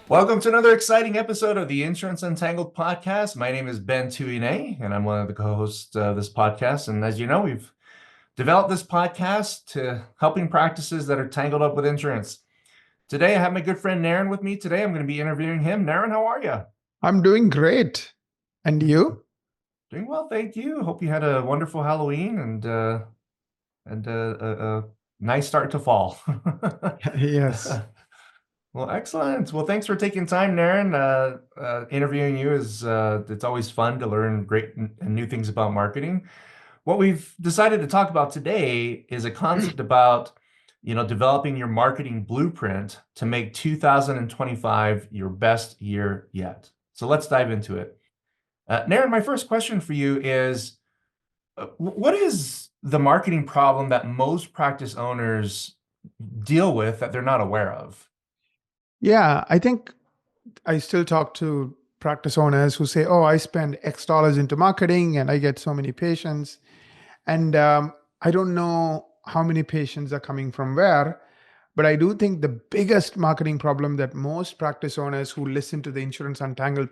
Welcome to another exciting episode of the Insurance Untangled Podcast. My name is Ben Tuinei, and I'm one of the co-hosts of this podcast. And as you know, we've developed this podcast to helping practices that are tangled up with insurance. Today, I have my good friend Naren with me. Today, I'm going to be interviewing him. Naren, how are you? I'm doing great. And you? Doing well, thank you. Hope you had a wonderful Halloween and a nice start to fall. Yes. Well, excellent. Well, thanks for taking time, Naren. Interviewing you is it's always fun to learn great and new things about marketing. What we've decided to talk about today is a concept about, developing your marketing blueprint to make 2025 your best year yet. So let's dive into it. Naren, my first question for you is, what is the marketing problem that most practice owners deal with that they're not aware of? Yeah, I think I still talk to practice owners who say, oh, I spend X dollars into marketing and I get so many patients. And I don't know how many patients are coming from where, but I do think the biggest marketing problem that most practice owners who listen to the Insurance Untangled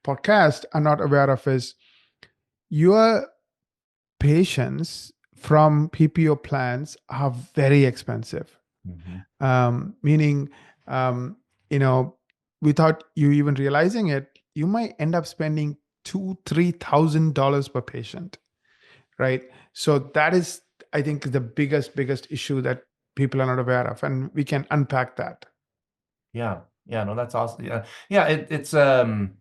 podcast are not aware of is your patients from PPO plans are very expensive. Meaning, without you even realizing it, you might end up spending $2,000-$3,000 per patient, right? So that is, I think, the biggest issue that people are not aware of, and we can unpack that. Yeah, no, that's awesome. Yeah, it's kind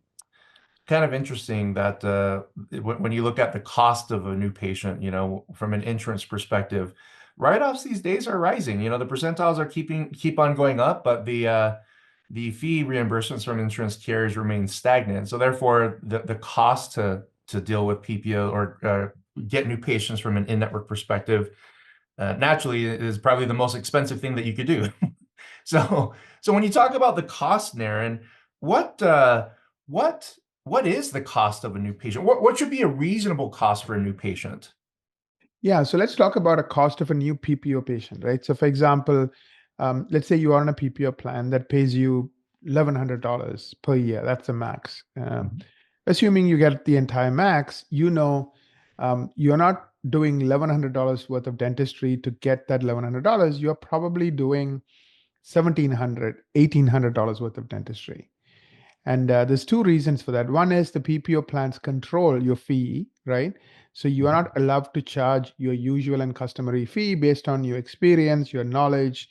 of interesting that when you look at the cost of a new patient, from an insurance perspective, write-offs these days are rising. The percentiles are keep on going up, but the fee reimbursements from insurance carriers remain stagnant. So therefore, the cost to deal with PPO or get new patients from an in-network perspective, naturally is probably the most expensive thing that you could do. So when you talk about the cost, Naren, what is the cost of a new patient? What should be a reasonable cost for a new patient? Yeah, so let's talk about a cost of a new PPO patient, right? So for example, let's say you are on a PPO plan that pays you $1,100 per year. That's the max. Assuming you get the entire max, you're not doing $1,100 worth of dentistry to get that $1,100. You're probably doing $1,700, $1,800 worth of dentistry. And there's two reasons for that. One is the PPO plans control your fee, right? So you are not allowed to charge your usual and customary fee based on your experience, your knowledge,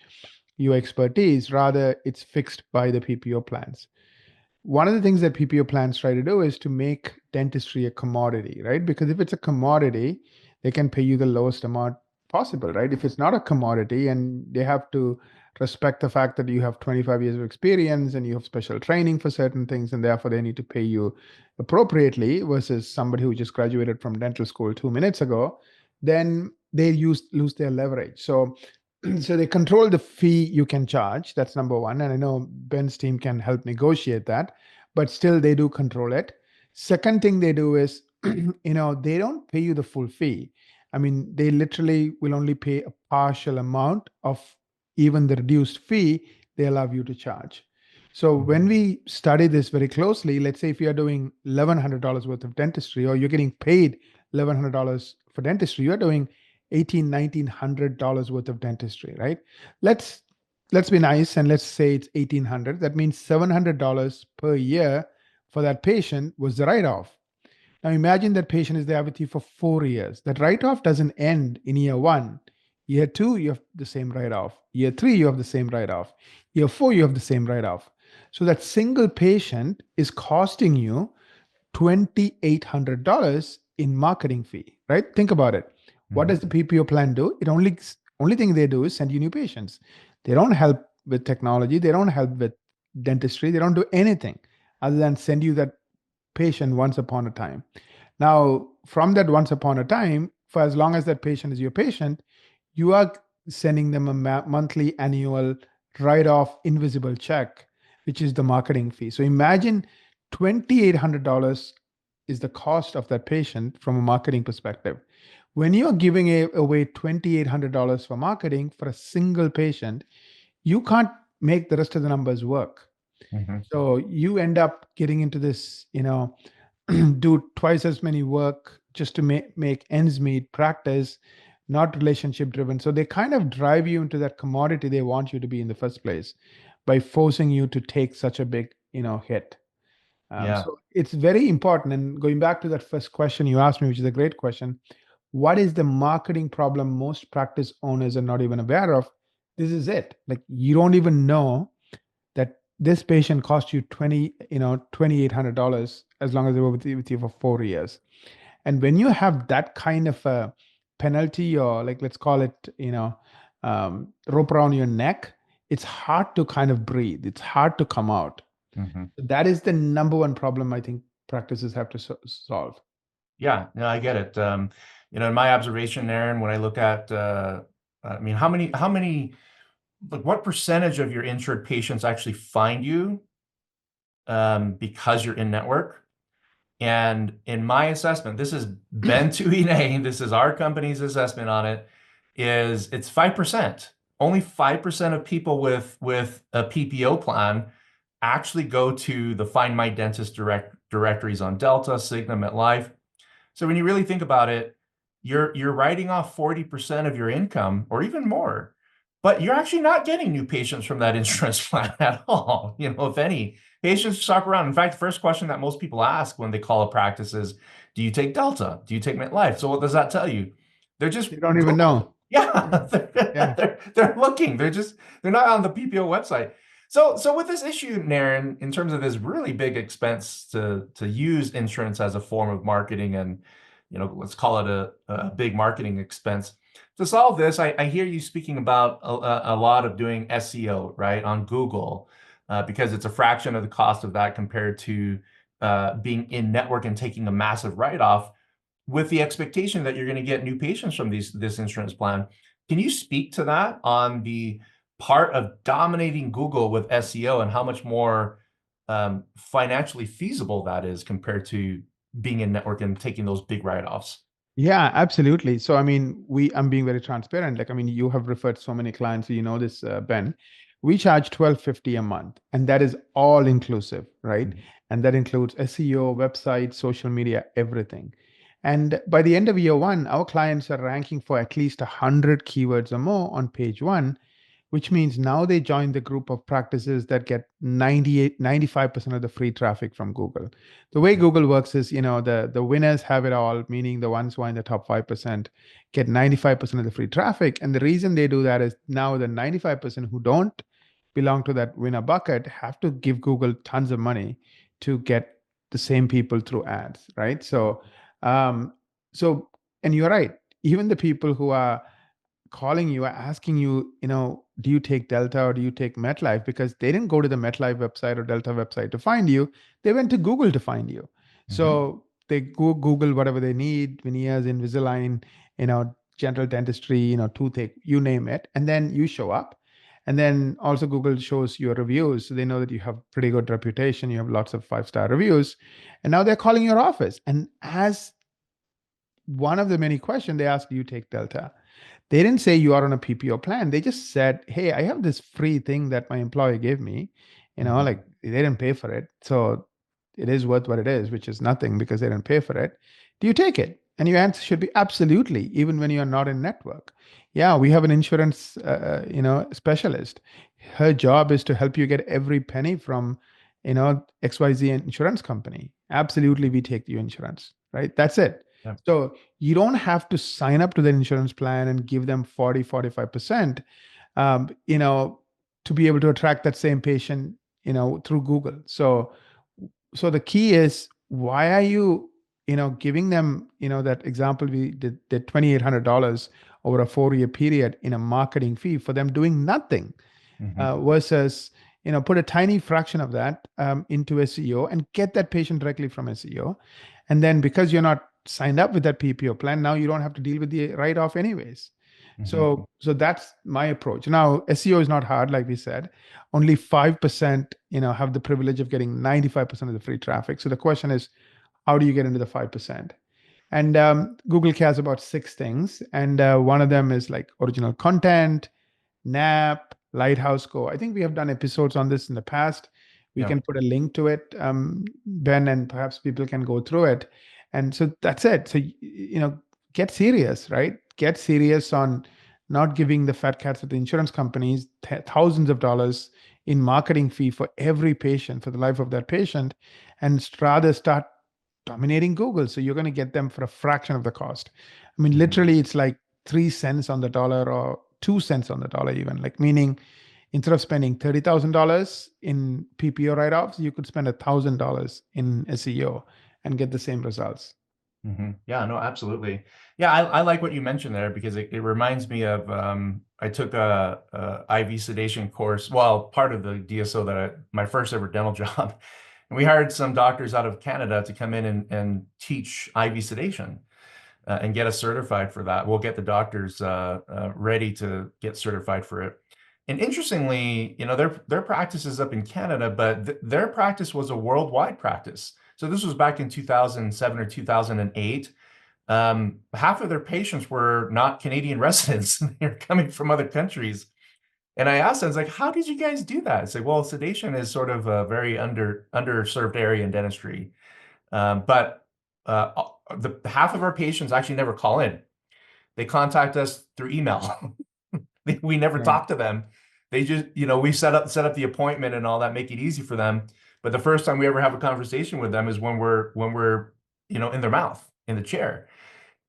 your expertise. Rather, it's fixed by the PPO plans. One of the things that PPO plans try to do is to make dentistry a commodity, right? Because if it's a commodity, they can pay you the lowest amount possible, right? If it's not a commodity and they have to respect the fact that you have 25 years of experience and you have special training for certain things, and therefore they need to pay you appropriately versus somebody who just graduated from dental school 2 minutes ago, then they lose their leverage. So they control the fee you can charge. That's number one. And I know Ben's team can help negotiate that, but still they do control it. Second thing they do is, they don't pay you the full fee. I mean, they literally will only pay a partial amount of even the reduced fee they allow you to charge. So when we study this very closely, let's say if you're doing $1,100 worth of dentistry, or you're getting paid $1,100 for dentistry, you're doing $1,900 worth of dentistry, right? Let's be nice and let's say it's $1,800. That means $700 per year for that patient was the write-off. Now imagine that patient is there with you for 4 years. That write-off doesn't end in year one. Year two, you have the same write-off. Year three, you have the same write-off. Year four, you have the same write-off. So that single patient is costing you $2,800 in marketing fee, right? Think about it. What does the PPO plan do? It only thing they do is send you new patients. They don't help with technology. They don't help with dentistry. They don't do anything other than send you that patient once upon a time. Now, from that once upon a time, for as long as that patient is your patient, you are sending them a monthly, annual, write-off, invisible check, which is the marketing fee. So imagine $2,800 is the cost of that patient from a marketing perspective. When you're giving away $2,800 for marketing for a single patient, you can't make the rest of the numbers work. Mhm. So you end up getting into this, do twice as many work just to make ends meet practice, not relationship driven. So they kind of drive you into that commodity they want you to be in the first place by forcing you to take such a big, hit. Yeah. So it's very important. And going back to that first question you asked me, which is a great question, what is the marketing problem most practice owners are not even aware of? This is it. Like you don't even know that this patient cost you $2,800 as long as they were with you for 4 years. And when you have that kind of a penalty, or like let's call it, rope around your neck, it's hard to kind of breathe. It's hard to come out. Mhm. That is the number one problem I think practices have to solve. Yeah, no, I get it. In my observation, Aaron, when I look at, I mean, like what percentage of your insured patients actually find you because you're in network? And in my assessment, this is Ben Tuinei, this is our company's assessment on it, is it's 5%. Only 5% of people with a PPO plan actually go to the Find My Dentist directories on Delta, Cigna, MetLife. So when you really think about it, you're writing off 40% of your income or even more, but you're actually not getting new patients from that insurance plan at all. If any, patients shop around. In fact, the first question that most people ask when they call a practice is, do you take Delta? Do you take MetLife? So what does that tell you? They're just They don't even Googling. know. Yeah, Yeah. they're looking. They're not on the PPO website. So with this issue, Naren, in terms of this really big expense to use insurance as a form of marketing and, let's call it a big marketing expense. To solve this, I hear you speaking about a lot of doing SEO, right, on Google, because it's a fraction of the cost of that compared to being in network and taking a massive write-off with the expectation that you're going to get new patients from this insurance plan. Can you speak to that on the part of dominating Google with SEO and how much more financially feasible that is compared to being in network and taking those big write-offs? Yeah, absolutely. So, I mean, I'm being very transparent. Like, I mean, you have referred so many clients, so you know this, Ben. We charge 1250 a month, and that is all inclusive, right? Mhm. And that includes SEO, website, social media, everything. And by the end of year one, our clients are ranking for at least 100 keywords or more on page one, which means now they join the group of practices that get 95% of the free traffic from Google. The way Google works is, the winners have it all, meaning the ones who are in the top 5% get 95% of the free traffic. And the reason they do that is now the 95% who don't belong to that winner bucket have to give Google tons of money to get the same people through ads, right? Um, so, and you're right. Even the people who are calling you, asking you, do you take Delta or do you take MetLife? Because they didn't go to the MetLife website or Delta website to find you. They went to Google to find you. Mhm. So they Google whatever they need, veneers, Invisalign, general dentistry, toothache, you name it. And then you show up. And then also Google shows your reviews. So they know that you have pretty good reputation. You have lots of 5-star reviews. And now they're calling your office. And as one of the many questions they ask, do you take Delta? They didn't say you are on a PPO plan. They just said, hey, I have this free thing that my employer gave me. Mhm. Like they didn't pay for it. So it is worth what it is, which is nothing because they didn't pay for it. Do you take it? And your answer should be absolutely, even when you're not in network. Yeah, we have an insurance, specialist. Her job is to help you get every penny from, XYZ insurance company. Absolutely, we take your insurance, right? That's it. Yeah. So you don't have to sign up to the insurance plan and give them 45%, to be able to attract that same patient, through Google. So the key is, why are you, giving them, that example we did $2,800 over a 4-year period in a marketing fee for them doing nothing, Mhm. versus, put a tiny fraction of that into SEO and get that patient directly from SEO. And then because you're not signed up with that PPO plan, now you don't have to deal with the write-off anyways. Mhm. So that's my approach. Now, SEO is not hard, like we said. Only 5%, have the privilege of getting 95% of the free traffic. So the question is, how do you get into the 5%? And Google cares about 6 things. And one of them is like original content, NAP, Lighthouse Go. I think we have done episodes on this in the past. We Yeah. can put a link to it, Ben, and perhaps people can go through it. And so that's it. So, get serious, right? Get serious on not giving the fat cats at the insurance companies thousands of dollars in marketing fee for every patient for the life of that patient, and rather start dominating Google. So you're going to get them for a fraction of the cost. I mean, literally, it's like 3 cents on the dollar or 2 cents on the dollar, even, like, meaning instead of spending $30,000 in PPO write-offs, you could spend $1,000 in SEO and get the same results. Yeah, no, absolutely. Yeah, I like what you mentioned there because it reminds me of I took a IV sedation course. Well, part of the DSO my first ever dental job, and we hired some doctors out of Canada to come in and teach IV sedation and get us certified for that. We'll get the doctors ready to get certified for it. And interestingly, their practice is up in Canada, but their practice was a worldwide practice. So this was back in 2007 or 2008. Half of their patients were not Canadian residents. They were coming from other countries. And I asked them, I was like, how did you guys do that? It's like, well, sedation is sort of a very underserved area in dentistry. But the half of our patients actually never call in. They contact us through email. We never Right. talk to them. They just, we set up the appointment and all that, make it easy for them. But the first time we ever have a conversation with them is when we're in their mouth, in the chair.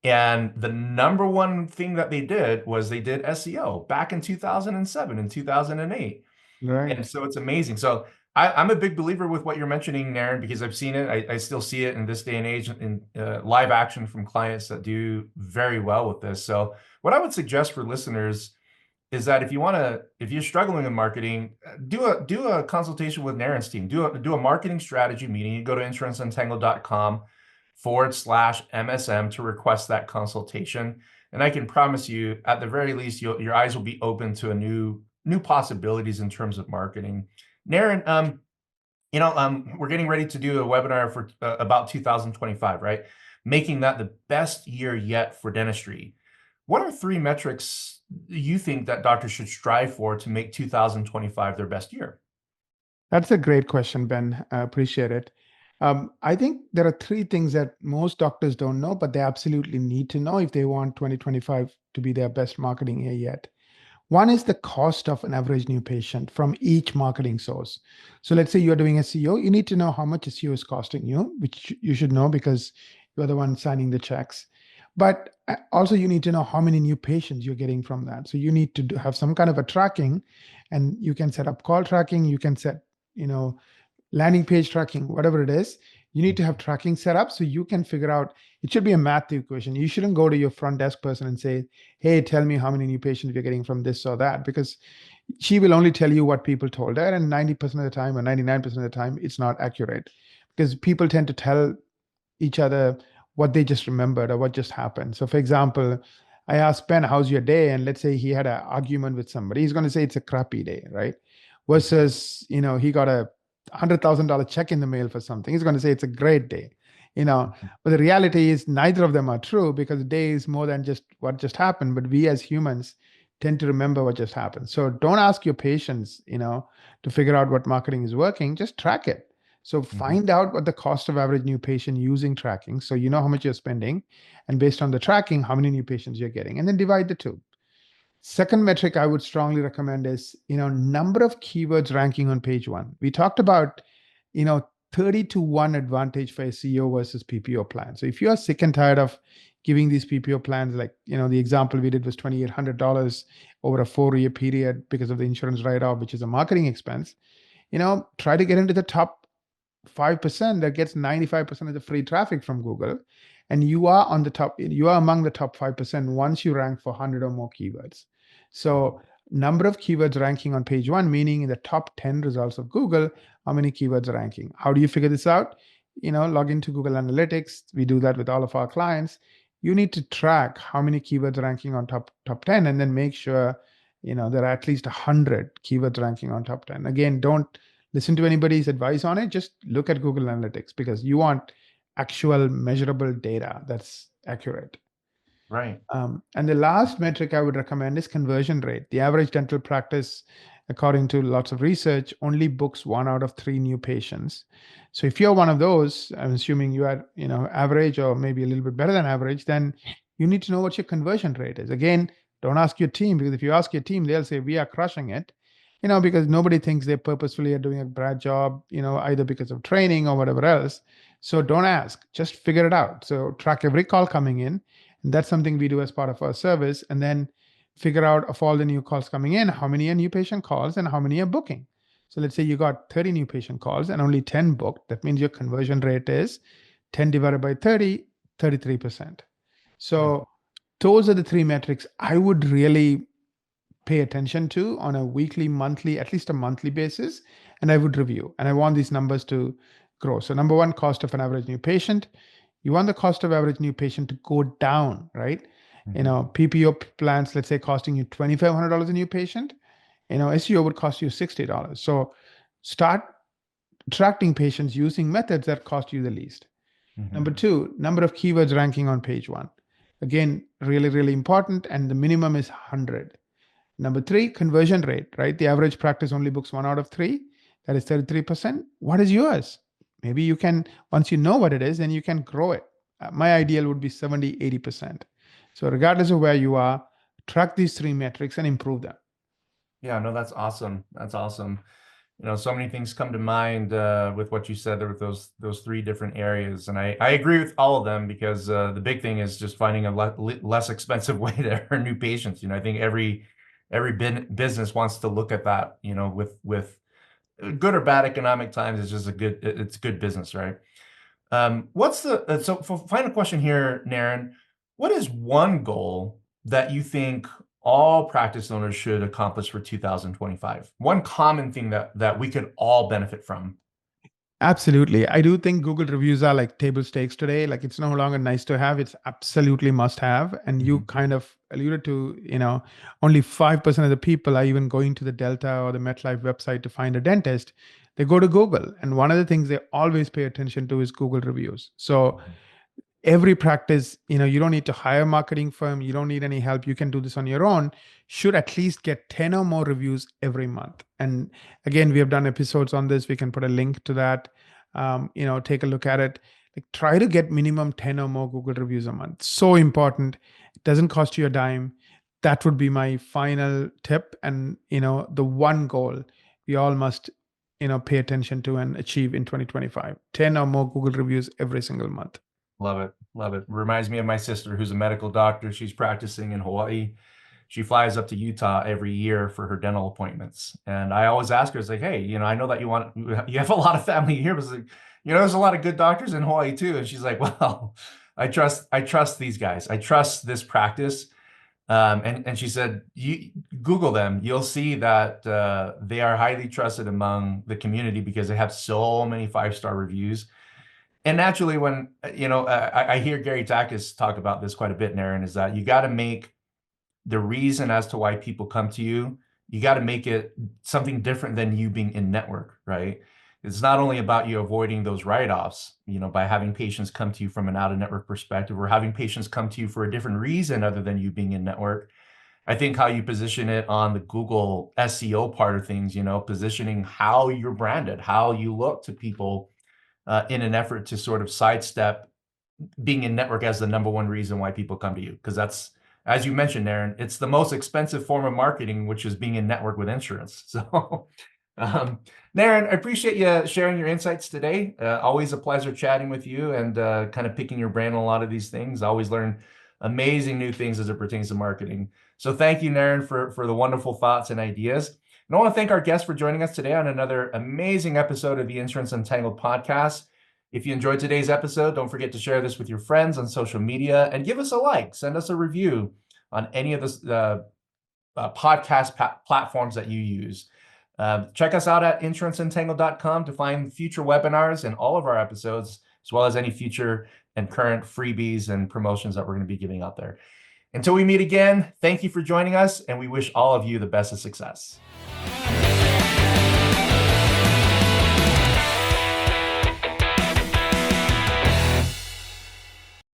And the number one thing that they did was they did SEO back in 2007 and 2008. And Right. so it's amazing. So I'm a big believer with what you're mentioning, Naren, because I've seen it. I still see it in this day and age in live action from clients that do very well with this. So what I would suggest for listeners is that if you're struggling in marketing, do a consultation with Naren's team. Do a marketing strategy meeting. You go to insuranceuntangledcom/MSM to request that consultation. And I can promise you, at the very least, your eyes will be open to a new possibilities in terms of marketing. Naren, we're getting ready to do a webinar for about 2025, right? Making that the best year yet for dentistry. What are 3 metrics you think that doctors should strive for to make 2025 their best year? That's a great question, Ben. I appreciate it. I think there are 3 things that most doctors don't know, but they absolutely need to know if they want 2025 to be their best marketing year yet. One is the cost of an average new patient from each marketing source. So let's say you're doing SEO, you need to know how much SEO is costing you, which you should know because you're the one signing the checks. But also you need to know how many new patients you're getting from that. So you need to have some kind of a tracking, and you can set up call tracking, you can set, landing page tracking, whatever it is. You need to have tracking set up so you can figure out, it should be a math equation. You shouldn't go to your front desk person and say, hey, tell me how many new patients you're getting from this or that, because she will only tell you what people told her. And 90% of the time or 99% of the time, it's not accurate because people tend to tell each other what they just remembered or what just happened. So for example, I asked Ben, how's your day? And let's say he had an argument with somebody. He's going to say it's a crappy day, right? Versus, he got a $100,000 check in the mail for something. He's going to say it's a great day, but the reality is neither of them are true because the day is more than just what just happened. But we as humans tend to remember what just happened. So don't ask your patients, to figure out what marketing is working. Just track it. So find out what the cost of average new patient using tracking. So you know how much you're spending, and based on the tracking, how many new patients you're getting, and then divide the two. Second metric I would strongly recommend is, number of keywords ranking on page 1. We talked about, 30 to 1 advantage for SEO versus PPO plan. So if you are sick and tired of giving these PPO plans, like, the example we did was $2,800 over a 4-year period because of the insurance write-off, which is a marketing expense, try to get into the top 5% that gets 95% of the free traffic from Google. And you are among the top 5% once you rank for 100 or more keywords. So number of keywords ranking on page 1, meaning in the top 10 results of Google, how many keywords are ranking? How do you figure this out? Log into Google Analytics. We do that with all of our clients. You need to track how many keywords are ranking on top 10, and then make sure, there are at least 100 keywords ranking on top 10. Again, don't listen to anybody's advice on it. Just look at Google Analytics because you want actual measurable data that's accurate. Right. And the last metric I would recommend is conversion rate. The average dental practice according to lots of research, only books 1 out of 3 new patients. So if you're one of those, I'm assuming you are, average or maybe a little bit better than average, then you need to know what your conversion rate is. Again, don't ask your team, because if you ask your team, they'll say we are crushing it, because nobody thinks they purposefully are doing a bad job, either because of training or whatever else. So don't ask, just figure it out. So track every call coming in. And that's something we do as part of our service. And then figure out, of all the new calls coming in, how many are new patient calls and how many are booking. So let's say you got 30 new patient calls and only 10 booked. That means your conversion rate is 10 divided by 30, 33%. So those are the 3 metrics I would really pay attention to on a weekly, monthly, at least a monthly basis. And I would review. And I want these numbers to grow. So number one, cost of an average new patient. You want the cost of average new patient to go down, right? PPO plans, let's say, costing you $2,500 a new patient, SEO would cost you $60. So start attracting patients using methods that cost you the least. Number two, number of keywords ranking on page 1. Again, really, really important. And the minimum is 100. Number 3, conversion rate, right? The average practice only books 1 out of 3. That is 33%. What is yours? Maybe you can, once you know what it is, then you can grow it. My ideal would be 70, 80%. So regardless of where you are, track these 3 metrics and improve them. Yeah, no, that's awesome. That's awesome. So many things come to mind with what you said there with those 3 different areas. And I agree with all of them, because the big thing is just finding a less expensive way to earn new patients. I think every business wants to look at that, with good or bad economic times. It's just it's good business, right? So for final question here, Naren, what is one goal that you think all practice owners should accomplish for 2025? One common thing that we could all benefit from. Absolutely. I do think Google reviews are like table stakes today. Like, it's no longer nice to have, it's absolutely must have. And you kind of alluded to, only 5% of the people are even going to the Delta or the MetLife website to find a dentist. They go to Google. And one of the things they always pay attention to is Google reviews. So every practice, you don't need to hire a marketing firm. You don't need any help. You can do this on your own. Should at least get 10 or more reviews every month. And again, we have done episodes on this. We can put a link to that. Take a look at it. Like, try to get minimum 10 or more Google reviews a month. So important. It doesn't cost you a dime. That would be my final tip. And, the one goal we all must, pay attention to and achieve in 2025, 10 or more Google reviews every single month. Love it. Love it. Reminds me of my sister, who's a medical doctor. She's practicing in Hawaii. She flies up to Utah every year for her dental appointments. And I always ask her, it's like, hey, I know that you have a lot of family here, but it's like, there's a lot of good doctors in Hawaii too. And she's like, well, I trust these guys. I trust this practice. And she said, you Google them, you'll see that they are highly trusted among the community because they have so many 5-star reviews. And naturally, when, I hear Gary Takis talk about this quite a bit, Naren, is that you got to make the reason as to why people come to you, you got to make it something different than you being in network, right? It's not only about you avoiding those write-offs, by having patients come to you from an out-of-network perspective, or having patients come to you for a different reason other than you being in network. I think how you position it on the Google SEO part of things, positioning how you're branded, how you look to people, in an effort to sort of sidestep being in network as the number one reason why people come to you. Because that's, as you mentioned, Naren, it's the most expensive form of marketing, which is being in network with insurance. So, Naren, I appreciate you sharing your insights today. Always a pleasure chatting with you and kind of picking your brain on a lot of these things. I always learn amazing new things as it pertains to marketing. So thank you, Naren, for the wonderful thoughts and ideas. And I want to thank our guests for joining us today on another amazing episode of the Insurance Untangled Podcast. If you enjoyed today's episode, don't forget to share this with your friends on social media and give us a like, send us a review on any of the podcast platforms that you use. Check us out at insuranceentangled.com to find future webinars and all of our episodes, as well as any future and current freebies and promotions that we're going to be giving out there. Until we meet again, thank you for joining us, and we wish all of you the best of success.